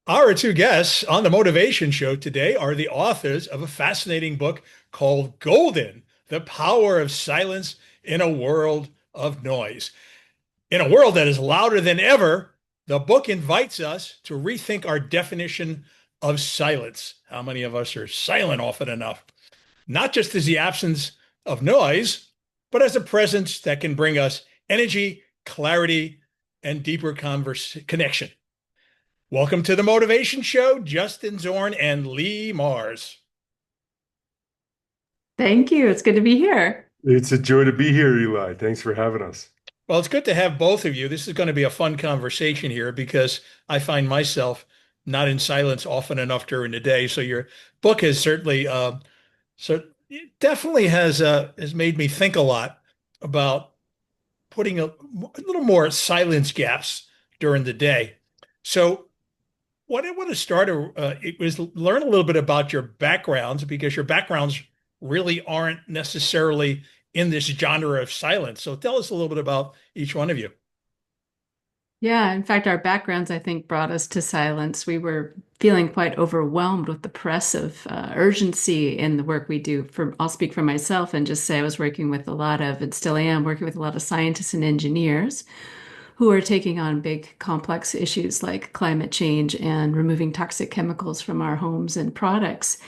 Our two guests on the Motivation Show today are the authors of a fascinating book called Golden: The Power of Silence in a World of Noise. In a world that is louder than ever, the book invites us to rethink our definition of silence. How many of us are silent often enough? Not just as the absence of noise, but as a presence that can bring us energy, clarity, and deeper connection. Welcome to the Motivation Show, Justin Zorn and Lee Marz. Thank you. It's good to be here. It's a joy to be here, Eli. Thanks for having us. Well, it's good to have both of you. This is going to be a fun conversation here because I find myself not in silence often enough during the day. So your book has certainly, so it definitely has made me think a lot about putting a little more silence gaps during the day. So what I want to start it was learn a little bit about your backgrounds because your backgrounds really aren't necessarily in this genre of silence. So tell us a little bit about each one of you. Yeah, in fact, our backgrounds, I think, brought us to silence. We were feeling quite overwhelmed with the press of urgency in the work we do. I'll speak for myself and just say I was working with a lot of, and still am, working with a lot of scientists and engineers who are taking on big, complex issues like climate change and removing toxic chemicals from our homes and products.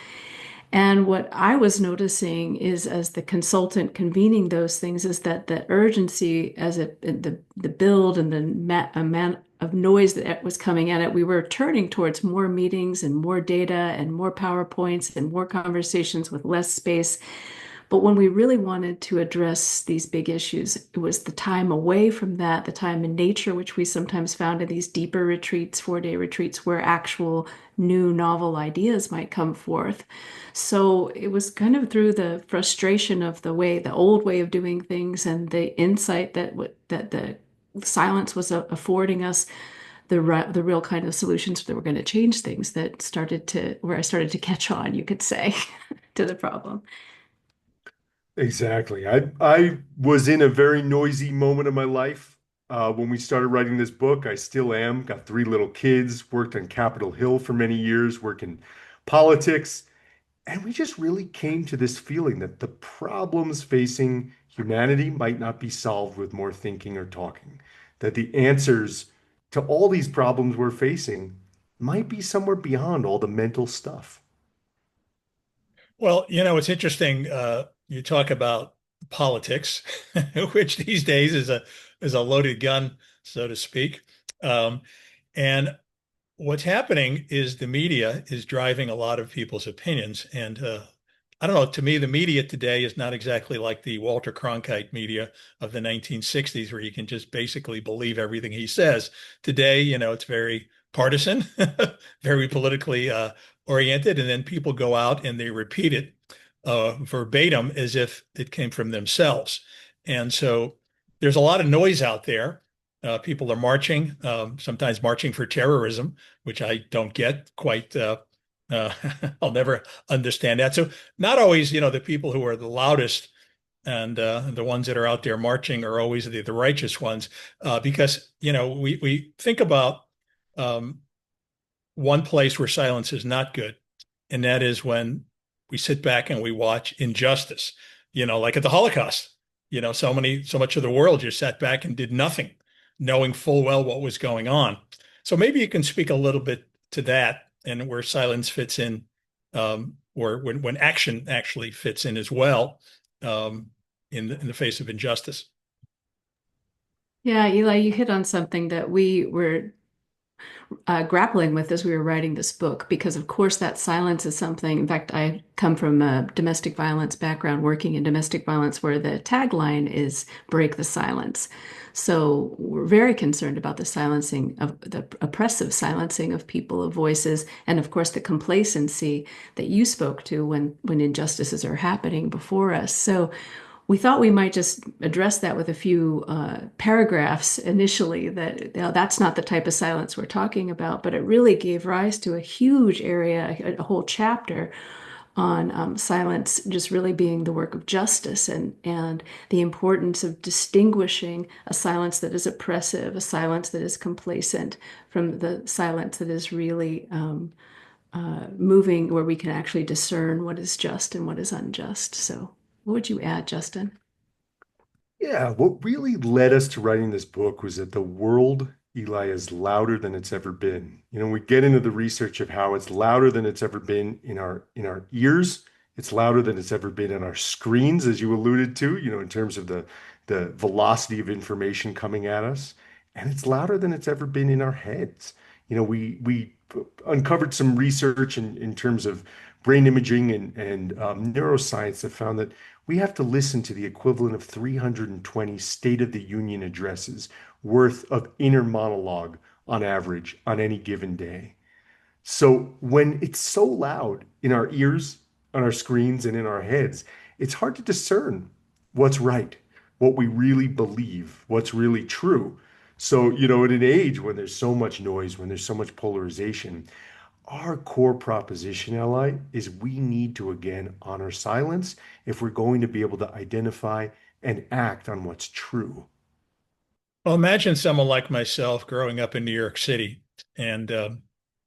And what I was noticing is, as the consultant convening those things, is that the urgency, the build and the amount of noise that was coming at it, we were turning towards more meetings and more data and more PowerPoints and more conversations with less space. But when we really wanted to address these big issues, it was the time away from that, the time in nature, which we sometimes found in these deeper retreats, 4-day retreats, where actual new novel ideas might come forth. So it was kind of through the frustration of the old way of doing things, and the insight that the silence was affording us the real kind of solutions that were going to change things that where I started to catch on, you could say, to the problem. Exactly. I was in a very noisy moment of my life when we started writing this book. I still am. Got three little kids, worked on Capitol Hill for many years, worked in politics, and we just really came to this feeling that the problems facing humanity might not be solved with more thinking or talking, that the answers to all these problems we're facing might be somewhere beyond all the mental stuff. Well, it's interesting. You talk about politics, which these days is a loaded gun, so to speak. Um, and what's happening is the media is driving a lot of people's opinions. And I don't know, to me, the media today is not exactly like the Walter Cronkite media of the 1960s, where you can just basically believe everything he says. Today, it's very partisan, very politically oriented, and then people go out and they repeat it verbatim as if it came from themselves. And so there's a lot of noise out there. People are marching, sometimes marching for terrorism, which I don't get quite. Uh, I'll never understand that. So not always, the people who are the loudest and the ones that are out there marching are always the righteous ones, because we think about um, one place where silence is not good, and that is when we sit back and we watch injustice. Like at the Holocaust. So much of the world just sat back and did nothing, knowing full well what was going on. So maybe you can speak a little bit to that and where silence fits in, or when action actually fits in as well, in the face of injustice. Yeah, Eli, you hit on something that we were grappling with as we were writing this book, because of course that silence is something. In fact, I come from a domestic violence background, working in domestic violence, where the tagline is break the silence. So we're very concerned about the silencing of the oppressive silencing of people, of voices, and of course the complacency that you spoke to when injustices are happening before us. So we thought we might just address that with a few paragraphs initially, that that's not the type of silence we're talking about, but it really gave rise to a huge area, a whole chapter on silence just really being the work of justice and the importance of distinguishing a silence that is oppressive, a silence that is complacent, from the silence that is really moving, where we can actually discern what is just and what is unjust. So, what would you add, Justin? Yeah, what really led us to writing this book was that the world, Eli, is louder than it's ever been. We get into the research of how it's louder than it's ever been in our ears. It's louder than it's ever been on our screens, as you alluded to, in terms of the velocity of information coming at us. And it's louder than it's ever been in our heads. We uncovered some research in terms of brain imaging and neuroscience that found that we have to listen to the equivalent of 320 State of the Union addresses worth of inner monologue on average on any given day. So when it's so loud in our ears, on our screens, and in our heads, it's hard to discern what's right, what we really believe, what's really true. So, in an age when there's so much noise, when there's so much polarization, our core proposition, Ally, is we need to again honor silence if we're going to be able to identify and act on what's true. Well, imagine someone like myself growing up in New York City, and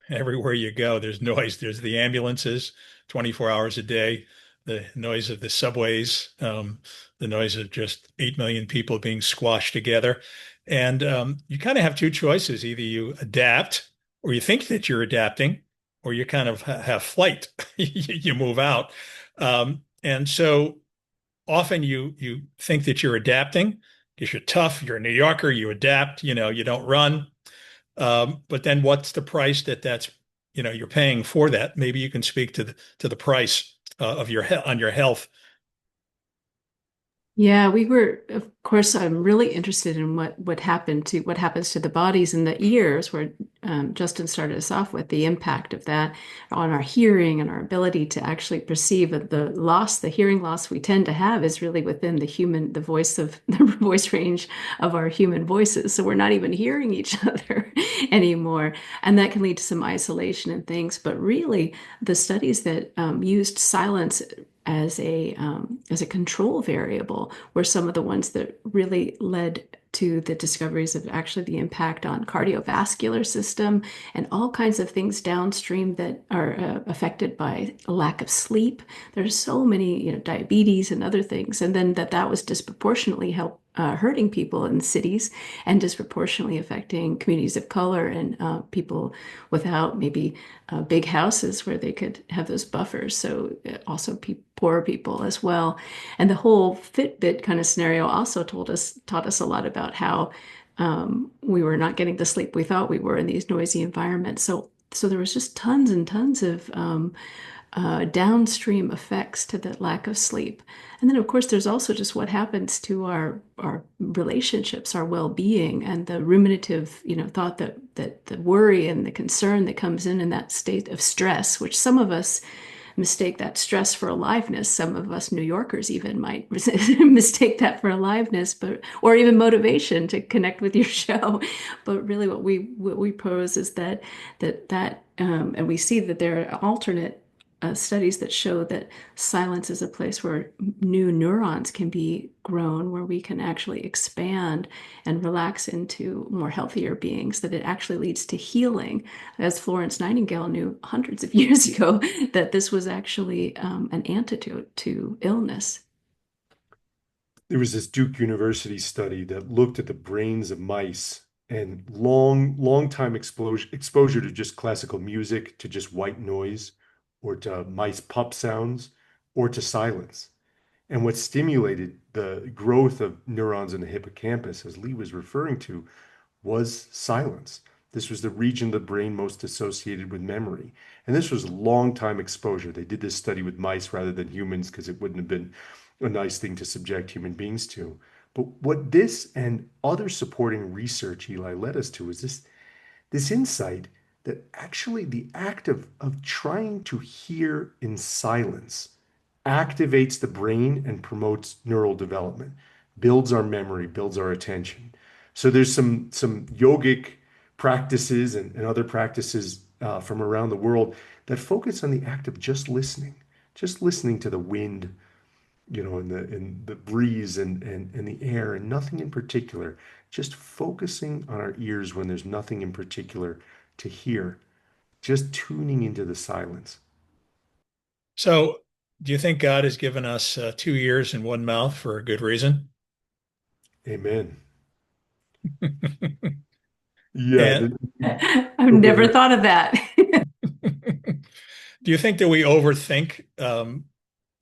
everywhere you go, there's noise. There's the ambulances 24 hours a day, the noise of the subways, the noise of just 8 million people being squashed together. And you kind of have two choices. Either you adapt, or you think that you're adapting, or you kind of have flight. You move out. And so often you think that you're adapting because you're tough, you're a New Yorker, you adapt, you don't run. But then what's the price that's you're paying for that? Maybe you can speak to the price of on your health. Yeah, we were, of course, I'm really interested in what happens to the bodies and the ears, where Justin started us off with the impact of that on our hearing and our ability to actually perceive the hearing loss we tend to have is really within the voice of the voice range of our human voices. So we're not even hearing each other anymore. And that can lead to some isolation and things. But really, the studies that used silence as a control variable were some of the ones that really led to the discoveries of actually the impact on cardiovascular system and all kinds of things downstream that are affected by a lack of sleep. There's so many, diabetes and other things, and then that was disproportionately hurting people in cities and disproportionately affecting communities of color and people without maybe big houses where they could have those buffers. So also poor people as well. And the whole Fitbit kind of scenario also taught us a lot about how we were not getting the sleep we thought we were in these noisy environments. So there was just tons and tons of downstream effects to the lack of sleep. And then, of course, there's also just what happens to our relationships, our well-being, and the ruminative, thought that the worry and the concern that comes in that state of stress, which some of us mistake that stress for aliveness. Some of us New Yorkers even might mistake that for aliveness, or even motivation to connect with your show. But really, what we pose is and we see that there are alternate studies that show that silence is a place where new neurons can be grown, where we can actually expand and relax into more healthier beings, that it actually leads to healing. As Florence Nightingale knew hundreds of years ago, that this was actually an antidote to illness. There was this Duke University study that looked at the brains of mice and long time exposure to just classical music, to just white noise, or to mice pup sounds, or to silence. And what stimulated the growth of neurons in the hippocampus, as Lee was referring to, was silence. This was the region of the brain most associated with memory. And this was long time exposure. They did this study with mice rather than humans because it wouldn't have been a nice thing to subject human beings to. But what this and other supporting research, Eli, led us to is this insight that actually the act of trying to hear in silence activates the brain and promotes neural development, builds our memory, builds our attention. So there's some yogic practices and other practices from around the world that focus on the act of just listening, just listening to the wind, in the breeze and the air and nothing in particular, just focusing on our ears when there's nothing in particular to hear, just tuning into the silence. So, do you think God has given us 2 ears and one mouth for a good reason? Amen. Yeah, And I've go never ahead. thought of that. do you think that we overthink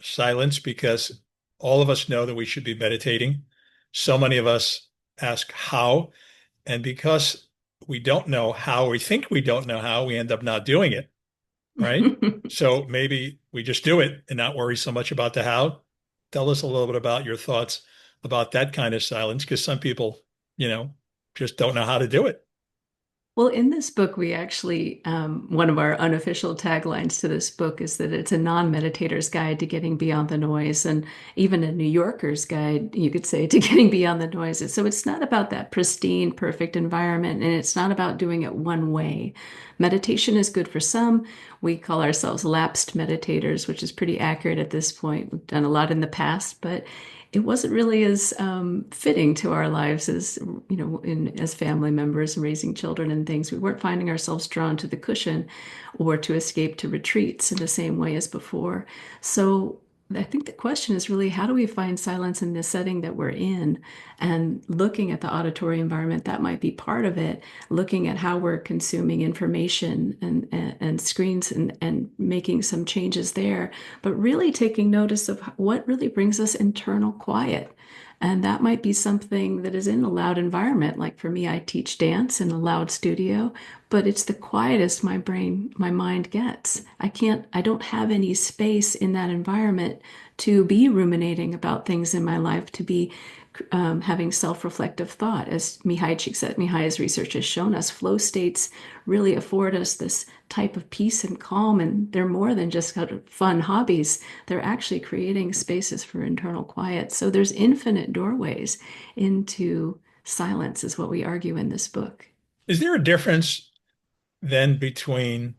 silence because all of us know that we should be meditating? So many of us ask how, and because we don't know how, we think we don't know how, we end up not doing it, right? So maybe we just do it and not worry so much about the how. Tell us a little bit about your thoughts about that kind of silence, because some people, you know, just don't know how to do it. Well, in this book, we actually, one of our unofficial taglines to this book is that it's a non-meditator's guide to getting beyond the noise, and even a New Yorker's guide, you could say, to getting beyond the noises. So it's not about that pristine, perfect environment, and it's not about doing it one way. Meditation is good for some. We call ourselves lapsed meditators, which is pretty accurate at this point. We've done a lot in the past, but it wasn't really as fitting to our lives as as family members and raising children and things. We weren't finding ourselves drawn to the cushion or to escape to retreats in the same way as before. So I think the question is really, how do we find silence in the setting that we're in? And looking at the auditory environment, that might be part of it. Looking at how we're consuming information and screens and making some changes there, but really taking notice of what really brings us internal quiet. And that might be something that is in a loud environment. Like for me, I teach dance in a loud studio, but it's the quietest my mind gets. I don't have any space in that environment to be ruminating about things in my life, to be having self-reflective thought. As Mihai Csikszentmihalyi's research has shown us, flow states really afford us this type of peace and calm, and they're more than just kind of fun hobbies. They're actually creating spaces for internal quiet. So there's infinite doorways into silence, is what we argue in this book. Is there a difference then between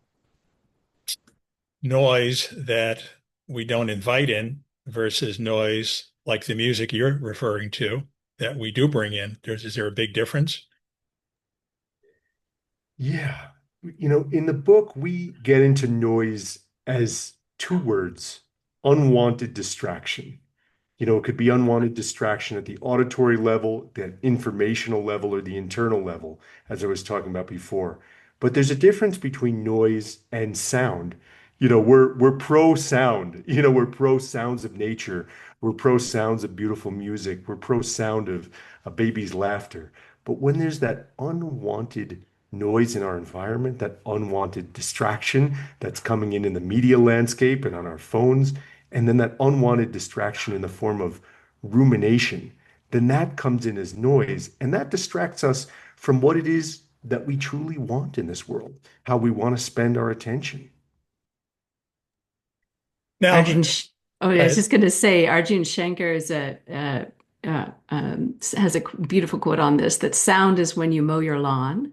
noise that we don't invite in versus noise like the music you're referring to that we do bring in? Is there a big difference? Yeah. In the book, we get into noise as two words: unwanted distraction. It could be unwanted distraction at the auditory level, the informational level, or the internal level, as I was talking about before. But there's a difference between noise and sound. We're pro sound. We're pro sounds of nature. We're pro sounds of beautiful music. We're pro sound of a baby's laughter. But when there's that unwanted noise in our environment, that unwanted distraction that's coming in the media landscape and on our phones, and then that unwanted distraction in the form of rumination, then that comes in as noise, and that distracts us from what it is that we truly want in this world, how we want to spend our attention. Now, Arjun, oh, go I was ahead. just going to say, Arjun Shankar has a beautiful quote on this, that sound is when you mow your lawn,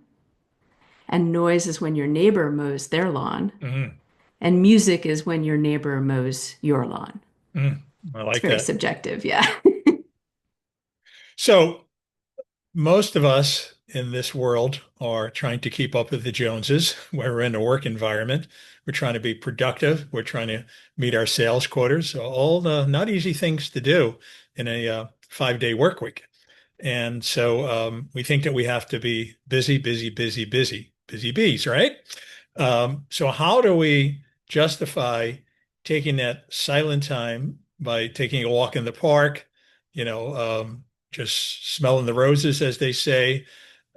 and noise is when your neighbor mows their lawn, Mhm, and music is when your neighbor mows your lawn. mhm. I It's like very that. subjective, yeah. So most of us in this world are trying to keep up with the Joneses. We're in a work environment. We're trying to be productive. We're trying to meet our sales quotas. So all the not easy things to do in a 5-day work week. And so we think that we have to be busy, busy, busy, busy, busy bees, right? So how do we justify taking that silent time by taking a walk in the park, you know, just smelling the roses, as they say,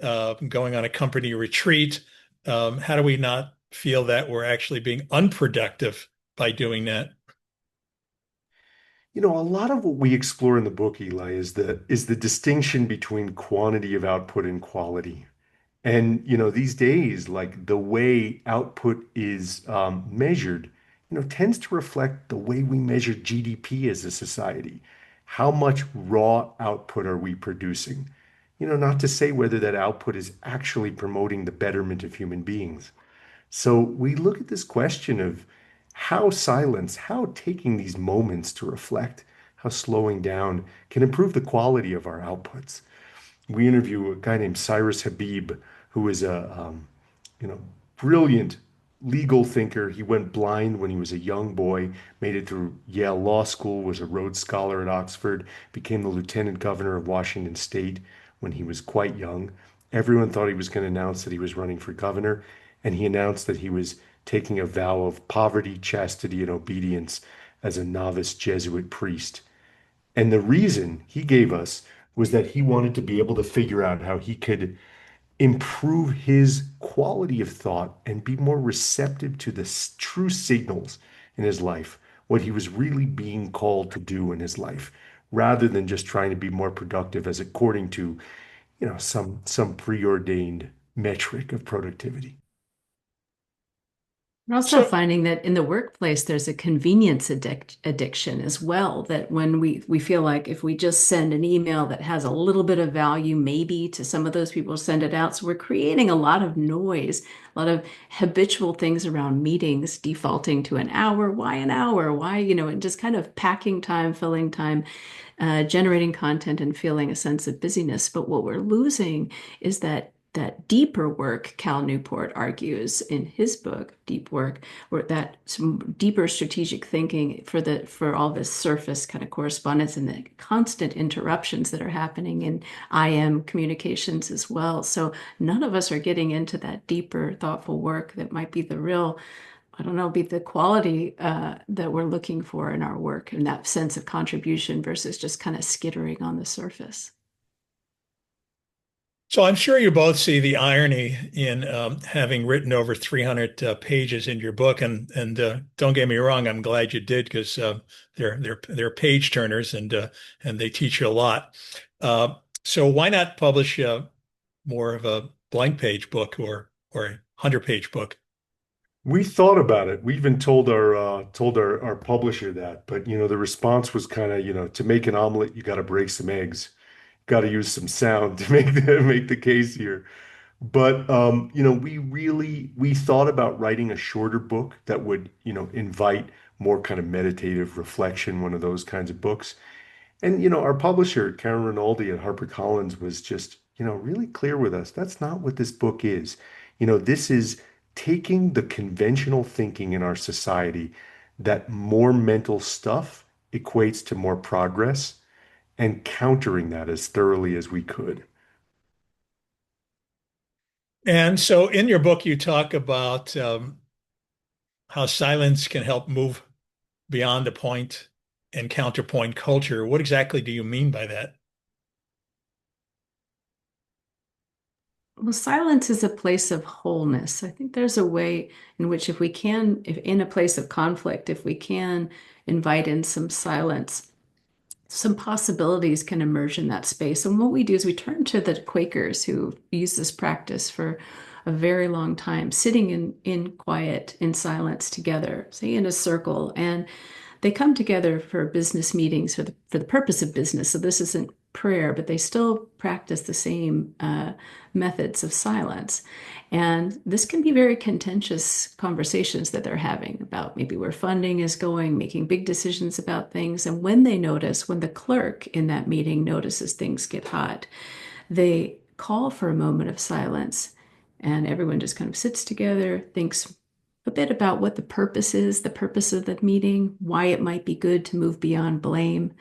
going on a company retreat? How do we not feel that we're actually being unproductive by doing that? A lot of what we explore in the book, Eli, is the distinction between quantity of output and quality. And these days, like the way output is measured, tends to reflect the way we measure GDP as a society. How much raw output are we producing? Not to say whether that output is actually promoting the betterment of human beings. So we look at this question of how silence, how taking these moments to reflect, how slowing down can improve the quality of our outputs. We interview a guy named Cyrus Habib, who is a you know, brilliant legal thinker. He went blind when he was a young boy, made it through Yale Law School, was a Rhodes Scholar at Oxford, became the lieutenant governor of Washington State when he was quite young. Everyone thought he was going to announce that he was running for governor, and he announced that he was taking a vow of poverty, chastity, and obedience as a novice Jesuit priest. And the reason he gave us was that he wanted to be able to figure out how he could improve his quality of thought and be more receptive to the true signals in his life, what he was really being called to do in his life, rather than just trying to be more productive as according to, some preordained metric of productivity. We're also So, finding that in the workplace, there's a convenience addiction as well. That when we feel like if we just send an email that has a little bit of value, maybe to some of those people, send it out. So we're creating a lot of noise, a lot of habitual things around meetings, defaulting to an hour. Why an hour? Why, and just kind of packing time, filling time, generating content and feeling a sense of busyness. But what we're losing is that deeper work, Cal Newport argues in his book, Deep Work, where that some deeper strategic thinking for all this surface kind of correspondence and the constant interruptions that are happening in IM communications as well. So none of us are getting into that deeper, thoughtful work that might be the real, I don't know, be the quality that we're looking for in our work and that sense of contribution versus just kind of skittering on the surface. so I'm sure you both see the irony in having written over 300 pages in your book, and don't get me wrong, I'm glad you did because they're page turners and they teach you a lot. So why not publish more of a blank page book or a 100-page book? We thought about it. We even told our publisher that, but the response was kind of, to make an omelet, you got to break some eggs, got to use some sound to make the case here. But we thought about writing a shorter book that would, invite more kind of meditative reflection, one of those kinds of books. And our publisher, Karen Rinaldi at HarperCollins, was just, really clear with us. That's not what this book is. This is taking the conventional thinking in our society that more mental stuff equates to more progress and countering that as thoroughly as we could. And so in your book, you talk about how silence can help move beyond the point and counterpoint culture. What exactly do you mean by that? Well, silence is a place of wholeness. I think there's a way in which if we can, if in a place of conflict, if we can invite in some silence, some possibilities can emerge in that space. And what we do is we turn to the Quakers who use this practice for a very long time, sitting in quiet, in silence together, say in a circle, and they come together for business meetings for the purpose of business. So this isn't prayer, but they still practice the same methods of silence. And this can be very contentious conversations that they're having about maybe where funding is going, making big decisions about things. And when they notice, when the clerk in that meeting notices things get hot, they call for a moment of silence. And everyone just kind of sits together, thinks a bit about what the purpose is, the purpose of the meeting, why it might be good to move beyond blame.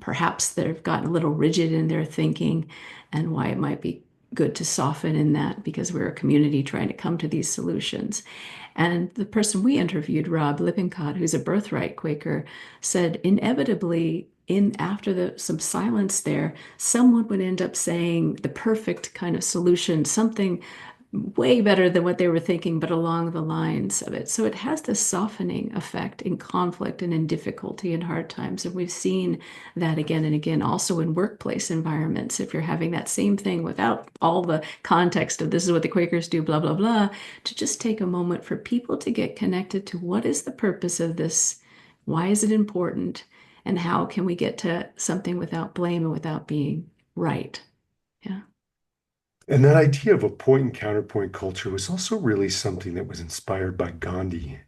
Perhaps they've gotten a little rigid in their thinking, and why it might be good to soften in that because we're a community trying to come to these solutions. And the person we interviewed, Rob Lippincott, who's a birthright Quaker, said inevitably in after some silence there, someone would end up saying the perfect kind of solution, something way better than what they were thinking, but along the lines of it. So it has this softening effect in conflict and in difficulty and hard times. And we've seen that again and again, also in workplace environments. If you're having that same thing without all the context of this is what the Quakers do, blah, blah, blah, to just take a moment for people to get connected to what is the purpose of this? Why is it important? And how can we get to something without blame and without being right? Yeah. And that idea of a point and counterpoint culture was also really something that was inspired by Gandhi.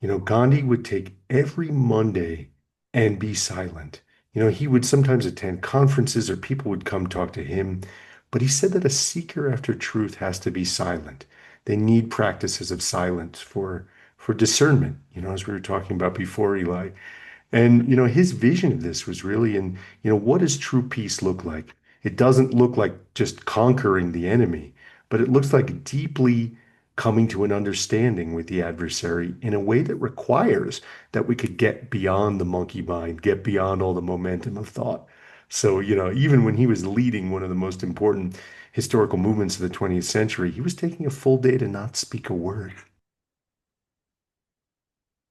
Gandhi would take every Monday and be silent. He would sometimes attend conferences or people would come talk to him, but he said that a seeker after truth has to be silent. They need practices of silence for discernment, as we were talking about before, Eli. And, his vision of this was really what does true peace look like? It doesn't look like just conquering the enemy, but it looks like deeply coming to an understanding with the adversary in a way that requires that we could get beyond the monkey mind, get beyond all the momentum of thought. So, even when he was leading one of the most important historical movements of the 20th century, he was taking a full day to not speak a word.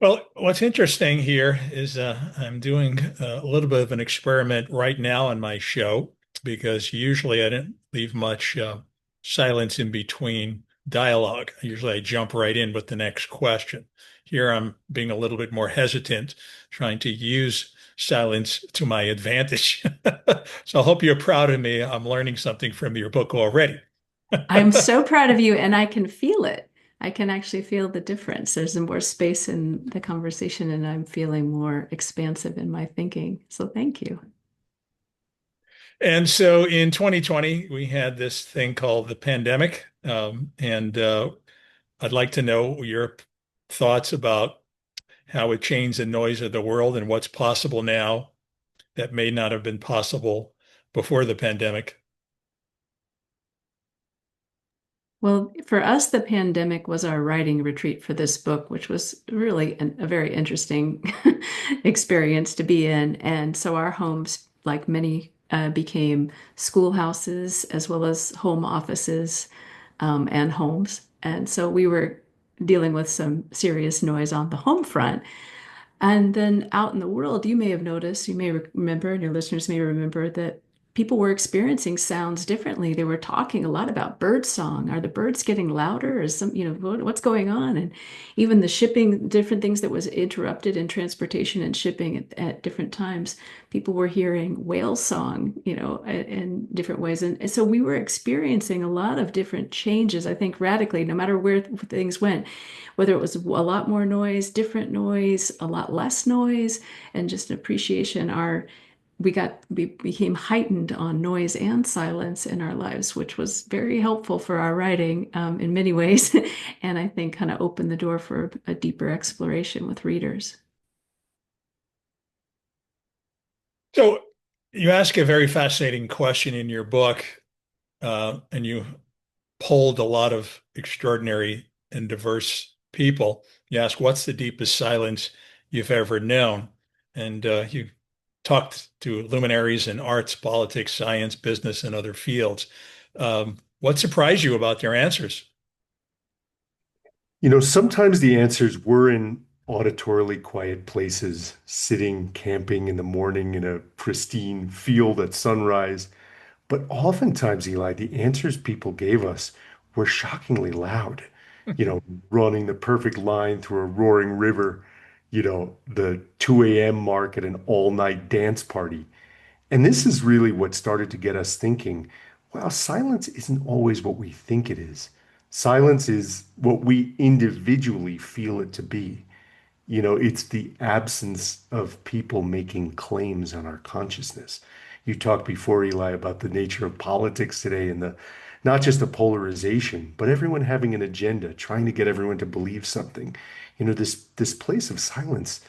Well, what's interesting here is I'm doing a little bit of an experiment right now on my show because usually I didn't leave much silence in between dialogue. Usually I jump right in with the next question. Here I'm being a little bit more hesitant, trying to use silence to my advantage. So I hope you're proud of me. I'm learning something from your book already. I'm so proud of you, and I can feel it. I can actually feel the difference. There's more space in the conversation, and I'm feeling more expansive in my thinking. So thank you. And so in 2020, we had this thing called the pandemic. And I'd like to know your thoughts about how it changed the noise of the world and what's possible now that may not have been possible before the pandemic. Well, for us, the pandemic was our writing retreat for this book, which was really a very interesting experience to be in. And so our homes, like many, became schoolhouses as well as home offices and homes. And so we were dealing with some serious noise on the home front. And then out in the world, you may have noticed, you may remember, and your listeners may remember that people were experiencing sounds differently. They were talking a lot about bird song. Are the birds getting louder? Or what's going on? And even the shipping, different things that was interrupted in transportation and shipping at different times. People were hearing whale song, in different ways. And so we were experiencing a lot of different changes, I think, radically, no matter where things went, whether it was a lot more noise, different noise, a lot less noise, and just an appreciation. We became heightened on noise and silence in our lives, which was very helpful for our writing in many ways, and I think kind of opened the door for a deeper exploration with readers. So you ask a very fascinating question in your book, and you polled a lot of extraordinary and diverse people. You ask, what's the deepest silence you've ever known? And you talked to luminaries in arts, politics, science, business, and other fields. What surprised you about their answers? Sometimes the answers were in auditorily quiet places, sitting, camping in the morning in a pristine field at sunrise. But oftentimes, Eli, the answers people gave us were shockingly loud. You know, running the perfect line through a roaring river, the 2 a.m. mark at an all-night dance party. And this is really what started to get us thinking, wow, silence isn't always what we think it is. Silence is what we individually feel it to be. It's the absence of people making claims on our consciousness. You talked before, Eli, about the nature of politics today and the not just the polarization, but everyone having an agenda, trying to get everyone to believe something. This place of silence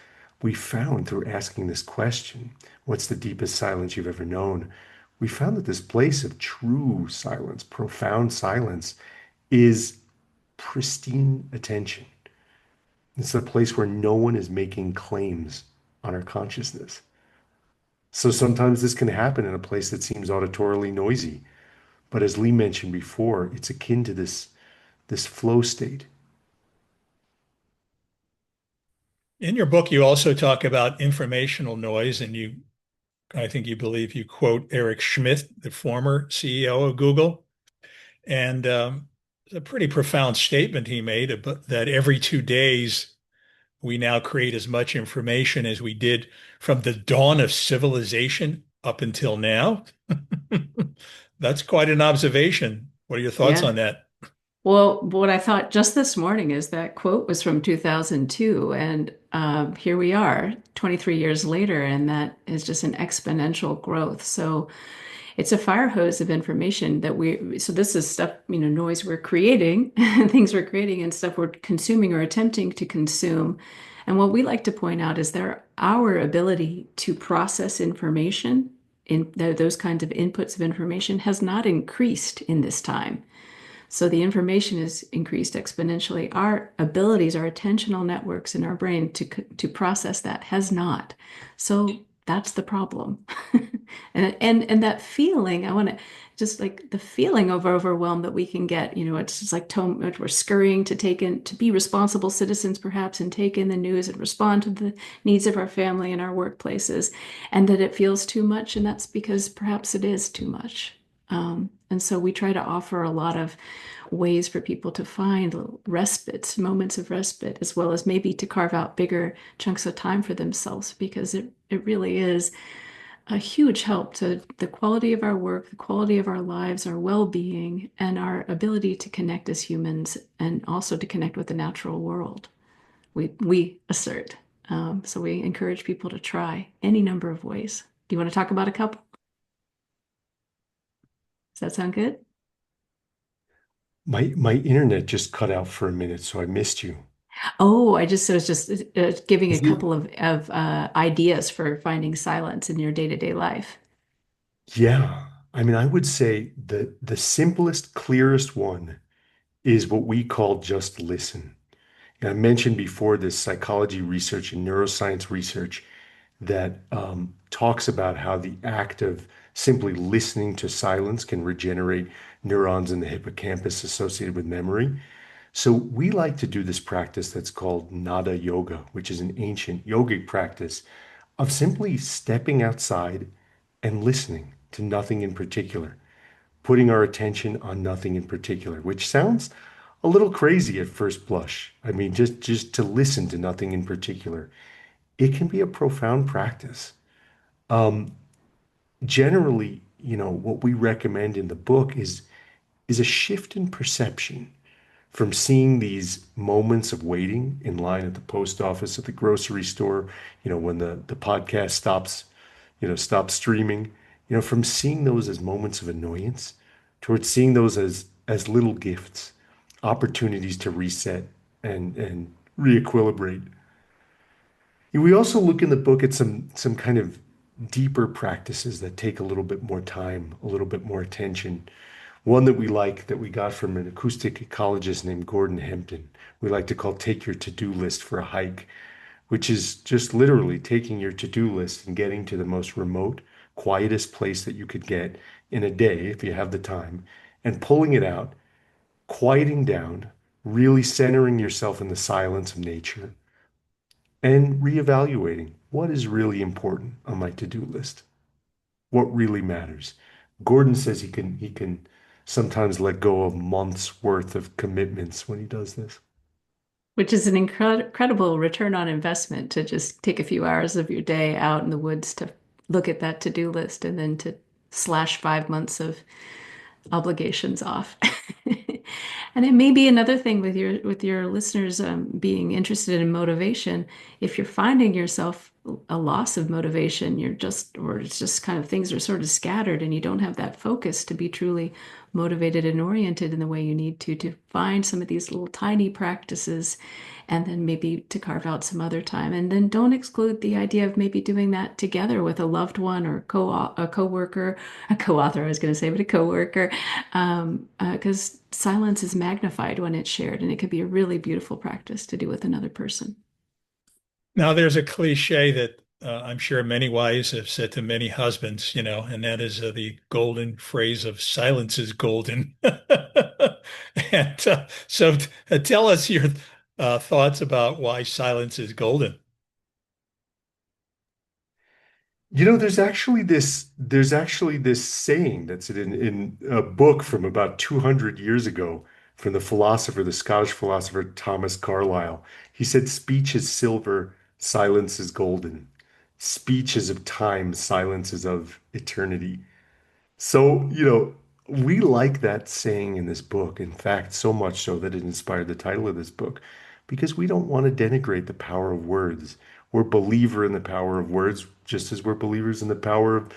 we found through asking this question, what's the deepest silence you've ever known? We found that this place of true silence, profound silence, is pristine attention. It's a place where no one is making claims on our consciousness. So sometimes this can happen in a place that seems auditorily noisy. But as Lee mentioned before, it's akin to this flow state. In your book, you also talk about informational noise, and I think you believe you quote Eric Schmidt, the former CEO of Google. And it's a pretty profound statement he made about that every 2 days, we now create as much information as we did from the dawn of civilization up until now. That's quite an observation. What are your thoughts Yeah. on that? Well, what I thought just this morning is that quote was from 2002, and here we are, 23 years later, and that is just an exponential growth. So it's a fire hose of information that so this is stuff, noise we're creating, things we're creating, and stuff we're consuming or attempting to consume. And what we like to point out is that our ability to process information in those kinds of inputs of information has not increased in this time. So the information is increased exponentially. Our abilities, our attentional networks in our brain to process that has not. So that's the problem. And that feeling, I want to just like the feeling of overwhelm that we can get, it's just like we're scurrying to take in, to be responsible citizens perhaps, and take in the news and respond to the needs of our family and our workplaces, and that it feels too much. And that's because perhaps it is too much. And so we try to offer a lot of ways for people to find respites, moments of respite, as well as maybe to carve out bigger chunks of time for themselves, because it really is a huge help to the quality of our work, the quality of our lives, our well-being, and our ability to connect as humans, and also to connect with the natural world. We assert. So we encourage people to try any number of ways. Do you want to talk about a couple? Does that sound good? My internet just cut out for a minute, so I missed you. Oh, I was just giving a Is it? couple of ideas for finding silence in your day-to-day life. Yeah. I mean, I would say the simplest, clearest one is what we call just listen. And I mentioned before this psychology research and neuroscience research that talks about how the act of simply listening to silence can regenerate neurons in the hippocampus associated with memory. So we like to do this practice that's called nada yoga, which is an ancient yogic practice of simply stepping outside and listening to nothing in particular, putting our attention on nothing in particular, which sounds a little crazy at first blush. I mean, just to listen to nothing in particular. It can be a profound practice. Generally, what we recommend in the book is a shift in perception from seeing these moments of waiting in line at the post office, at the grocery store, when the podcast stops streaming, from seeing those as moments of annoyance towards seeing those as little gifts, opportunities to reset and reequilibrate. We also look in the book at some kind of deeper practices that take a little bit more time, a little bit more attention. One that we like that we got from an acoustic ecologist named Gordon Hempton, we like to call take your to-do list for a hike, which is just literally taking your to-do list and getting to the most remote, quietest place that you could get in a day if you have the time, and pulling it out, quieting down, really centering yourself in the silence of nature, and reevaluating what is really important on my to-do list, what really matters. Gordon says he can sometimes let go of months worth of commitments when he does this. Which is an incredible return on investment to just take a few hours of your day out in the woods to look at that to-do list and then to slash 5 months of obligations off. And it may be another thing with your listeners being interested in motivation. If you're finding yourself a loss of motivation, or it's just kind of things are sort of scattered and you don't have that focus to be truly motivated and oriented in the way you need to find some of these little tiny practices and then maybe to carve out some other time. And then don't exclude the idea of maybe doing that together with a loved one or a coworker, a co-author, I was going to say, but a coworker, because silence is magnified when it's shared, and it could be a really beautiful practice to do with another person. Now, there's a cliche that I'm sure many wives have said to many husbands, and that is the golden phrase of silence is golden. And so tell us your thoughts about why silence is golden. There's actually this saying that's in a book from about 200 years ago from the Scottish philosopher Thomas Carlyle. He said, "Speech is silver, silence is golden. Speech is of time, silence is of eternity." So, we like that saying in this book. In fact, so much so that it inspired the title of this book, because we don't want to denigrate the power of words. We're a believer in the power of words, just as we're believers in the power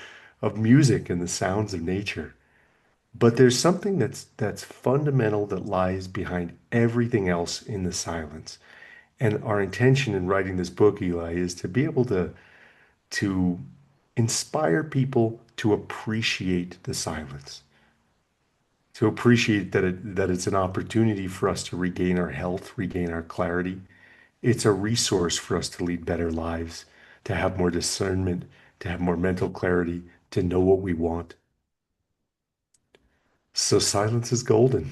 of music and the sounds of nature. But there's something that's fundamental that lies behind everything else in the silence. And our intention in writing this book, Eli, is to be able to inspire people to appreciate the silence, to appreciate that it's an opportunity for us to regain our health, regain our clarity. It's a resource for us to lead better lives, to have more discernment, to have more mental clarity, to know what we want. So silence is golden.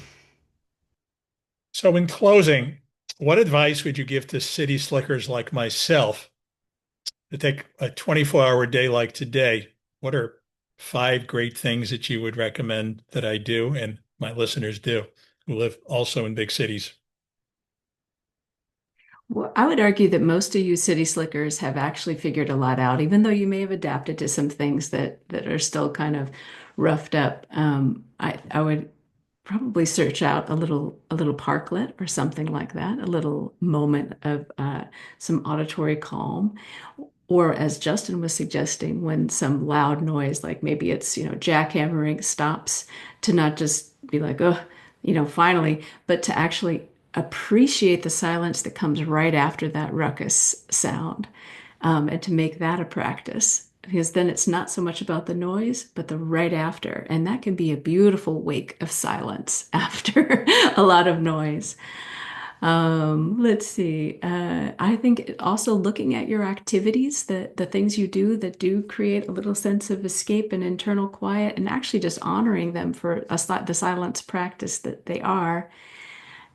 So, in closing, what advice would you give to city slickers like myself to take a 24-hour day like today? What are five great things that you would recommend that I do and my listeners do who live also in big cities? Well, I would argue that most of you city slickers have actually figured a lot out, even though you may have adapted to some things that are still kind of roughed up. I would probably search out a little parklet or something like that, a little moment of some auditory calm. Or as Justin was suggesting, when some loud noise, like maybe it's, jackhammering, stops, to not just be like, oh, finally, but to actually appreciate the silence that comes right after that ruckus sound, and to make that a practice. Because then it's not so much about the noise, but the right after. And that can be a beautiful wake of silence after a lot of noise. Let's see. I think also looking at your activities, the things you do that do create a little sense of escape and internal quiet, and actually just honoring them for the silence practice that they are.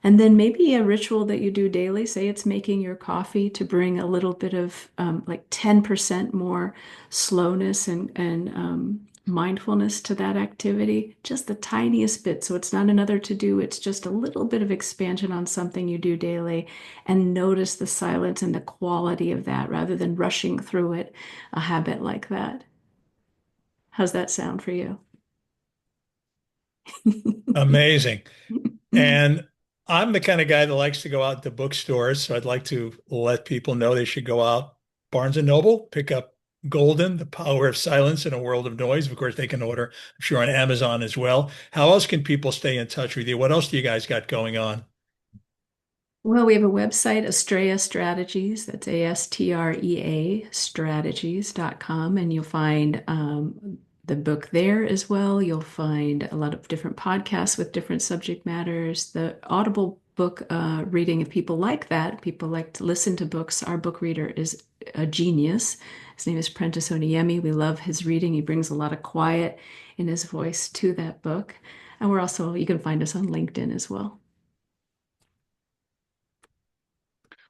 And then maybe a ritual that you do daily, say it's making your coffee, to bring a little bit of like 10% more slowness and mindfulness to that activity, just the tiniest bit. So it's not another to do, it's just a little bit of expansion on something you do daily, and notice the silence and the quality of that rather than rushing through it, a habit like that. How's that sound for you? Amazing. And I'm the kind of guy that likes to go out to bookstores, so I'd like to let people know they should go out Barnes and Noble, pick up Golden, The Power of Silence in a World of Noise. Of course, they can order, I'm sure, on Amazon as well. How else can people stay in touch with you? What else do you guys got going on? Well, we have a website, Astrea Strategies. That's Astrea strategies.com. And you'll find the book there as well. You'll find a lot of different podcasts with different subject matters. The Audible book reading, if people like that, people like to listen to books. Our book reader is a genius. His name is Prentice Oniemi. We love his reading. He brings a lot of quiet in his voice to that book. And you can find us on LinkedIn as well.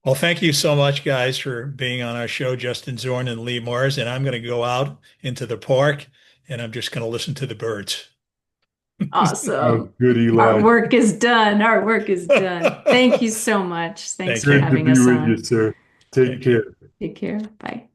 Well, thank you so much, guys, for being on our show, Justin Zorn and Lee Mars. And I'm going to go out into the park and I'm just going to listen to the birds. Oh, Awesome. good, Our Eli. work is done. Our work is done. Thank you so much. Thanks Thank for you. Good to having be us with you, on. sir. Take Thank you. care. Take care. Bye.